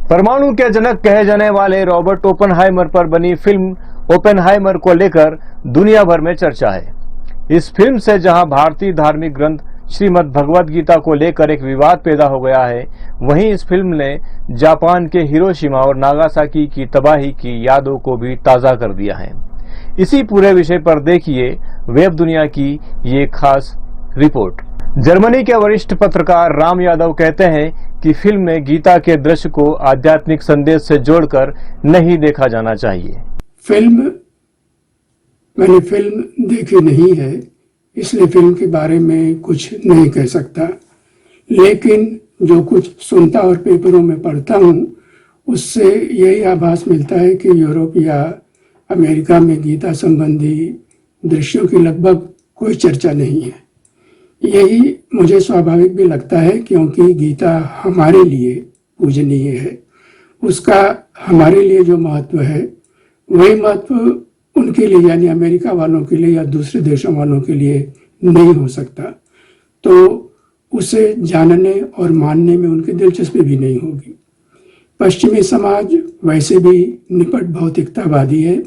परमाणु के जनक कहे जाने वाले रॉबर्ट ओपेनहाइमर पर बनी फिल्म ओपेनहाइमर को लेकर दुनिया भर में चर्चा है। इस फिल्म से जहां भारतीय धार्मिक ग्रंथ श्रीमद् भगवद गीता को लेकर एक विवाद पैदा हो गया है, वहीं इस फिल्म ने जापान के हिरोशिमा और नागासाकी की तबाही की यादों को भी ताजा कर दिया है। इसी पूरे विषय पर देखिए वेब दुनिया की ये खास रिपोर्ट। जर्मनी के वरिष्ठ पत्रकार राम यादव कहते हैं कि फिल्म में गीता के दृश्य को आध्यात्मिक संदेश से जोड़कर नहीं देखा जाना चाहिए। मैंने फिल्म देखी नहीं है, इसलिए फिल्म के बारे में कुछ नहीं कह सकता, लेकिन जो कुछ सुनता और पेपरों में पढ़ता हूँ उससे यही आभास मिलता है कि यूरोप या अमेरिका में गीता संबंधी दृश्यों की लगभग कोई चर्चा नहीं है। यही मुझे स्वाभाविक भी लगता है, क्योंकि गीता हमारे लिए पूजनीय है। उसका हमारे लिए जो महत्व है वही महत्व उनके लिए यानी अमेरिका वालों के लिए या दूसरे देशों वालों के लिए नहीं हो सकता, तो उसे जानने और मानने में उनकी दिलचस्पी भी नहीं होगी। पश्चिमी समाज वैसे भी निपट भौतिकतावादी है,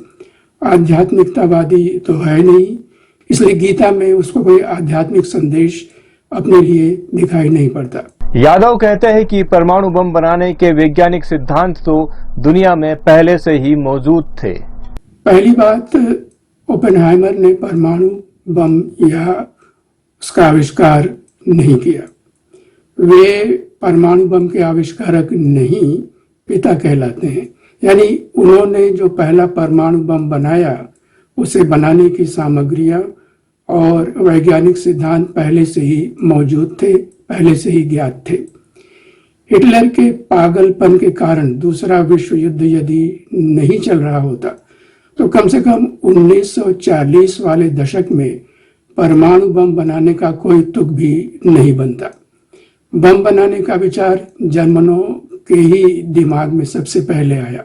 आध्यात्मिकतावादी तो है नहीं, इसलिए गीता में उसको कोई आध्यात्मिक संदेश अपने लिए दिखाई नहीं पड़ता। यादव कहते हैं कि परमाणु बम बनाने के वैज्ञानिक सिद्धांत तो दुनिया में पहले से ही मौजूद थे। पहली बात, ओपेनहाइमर ने परमाणु बम या उसका आविष्कार नहीं किया। वे परमाणु बम के आविष्कारक नहीं, पिता कहलाते हैं। यानी उन्होंने जो पहला परमाणु बम बनाया, उसे बनाने की सामग्रियां और वैज्ञानिक सिद्धांत पहले से ही मौजूद थे, पहले से ही ज्ञात थे। हिटलर के पागलपन के कारण दूसरा विश्व युद्ध यदि नहीं चल रहा होता तो कम से कम 1940 वाले दशक में परमाणु बम बनाने का कोई तुक भी नहीं बनता। बम बनाने का विचार जर्मनों के ही दिमाग में सबसे पहले आया।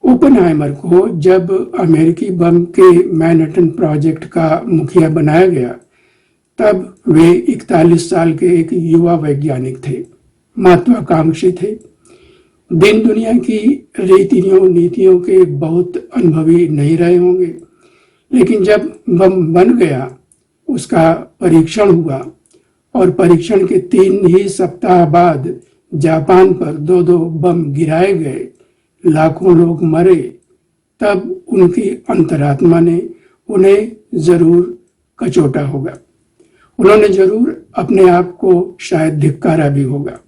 ओपेनहाइमर को जब अमेरिकी बम के मैनहट्टन प्रोजेक्ट का मुखिया बनाया गया, तब वे 41 साल के एक युवा वैज्ञानिक थे, महत्वाकांक्षी थे, दिन दुनिया की रीतियों नीतियों के बहुत अनुभवी नहीं रहे होंगे, लेकिन जब बम बन गया, उसका परीक्षण हुआ और परीक्षण के 3 ही सप्ताह बाद जापान पर 2-2 बम गिराए गए, लाखों लोग मरे, तब उनकी अंतरात्मा ने उन्हें जरूर कचोटा होगा। उन्होंने जरूर अपने आप को शायद धिक्कारा भी होगा।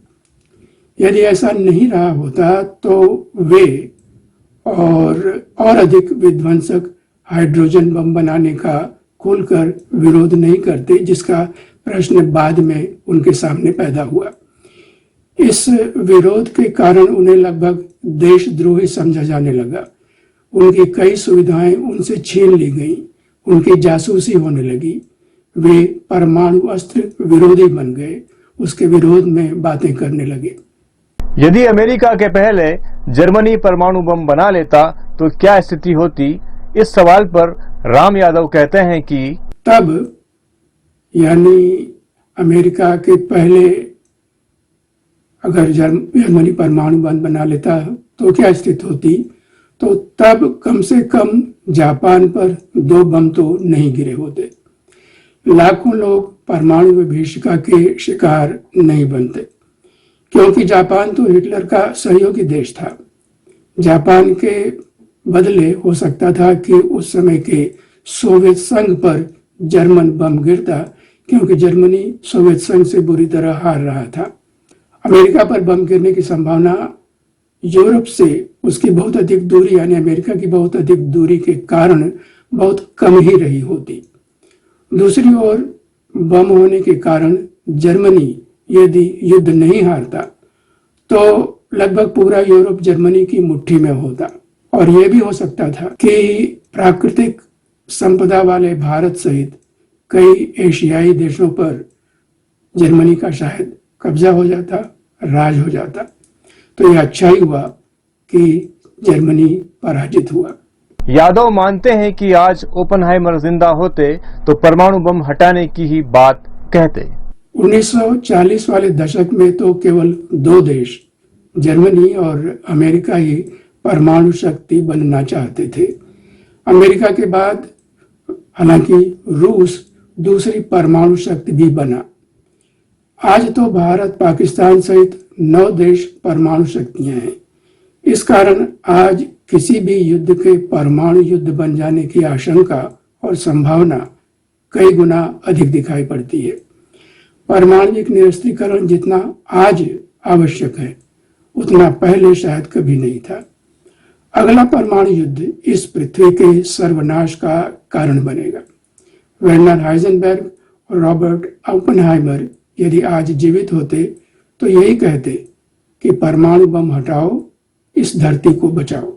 यदि ऐसा नहीं रहा होता तो वे और अधिक विध्वंसक हाइड्रोजन बम बनाने का खुलकर विरोध नहीं करते, जिसका प्रश्न बाद में उनके सामने पैदा हुआ। इस विरोध के कारण उन्हें लगभग देशद्रोही समझा जाने लगा। उनकी कई सुविधाएं उनसे छीन ली गईं, उनकी जासूसी होने लगी। वे परमाणु अस्त्र विरोधी बन गए, उसके विरोध में बातें करने लगे। यदि अमेरिका के पहले जर्मनी परमाणु बम बना लेता तो क्या स्थिति होती? इस सवाल पर राम यादव कहते हैं कि तब यानी अमेरिका के पहले अगर जर्मनी परमाणु बम बना लेता तो क्या स्थिति होती? तो तब कम से कम जापान पर 2 बम तो नहीं गिरे होते, लाखों लोग परमाणु विभीषिका के शिकार नहीं बनते, क्योंकि जापान तो हिटलर का सहयोगी देश था। जापान के बदले हो सकता था कि उस समय के सोवियत संघ पर जर्मन बम गिरता, क्योंकि जर्मनी सोवियत संघ से बुरी तरह हार रहा था। अमेरिका पर बम गिरने की संभावना यूरोप से उसकी बहुत अधिक दूरी यानी अमेरिका की बहुत अधिक दूरी के कारण बहुत कम ही रही होती। दूसरी ओर बम होने के कारण जर्मनी यदि युद्ध नहीं हारता तो लगभग पूरा यूरोप जर्मनी की मुट्ठी में होता, और यह भी हो सकता था कि प्राकृतिक संपदा वाले भारत सहित कई एशियाई देशों पर जर्मनी का शायद कब्जा हो जाता, राज हो जाता। तो यह अच्छा ही हुआ कि जर्मनी पराजित हुआ। यादव मानते हैं कि आज ओपेनहाइमर जिंदा होते तो परमाणु बम हटाने की ही बात कहते। 1940 वाले दशक में तो केवल 2 देश जर्मनी और अमेरिका ही परमाणु शक्ति बनना चाहते थे। अमेरिका के बाद हालांकि रूस दूसरी परमाणु शक्ति भी बना। आज तो भारत, पाकिस्तान सहित 9 देश परमाणु शक्तियां हैं। इस कारण आज किसी भी युद्ध के परमाणु युद्ध बन जाने की आशंका और संभावना कई गुना अधिक दिखाई पड़ती है। परमाणविक निरस्त्रीकरण जितना आज आवश्यक है उतना पहले शायद कभी नहीं था। अगला परमाणु युद्ध इस पृथ्वी के सर्वनाश का कारण बनेगा। वर्नर हाइजेनबर्ग और रॉबर्ट ओपेनहाइमर यदि आज जीवित होते तो यही कहते कि परमाणु बम हटाओ, इस धरती को बचाओ।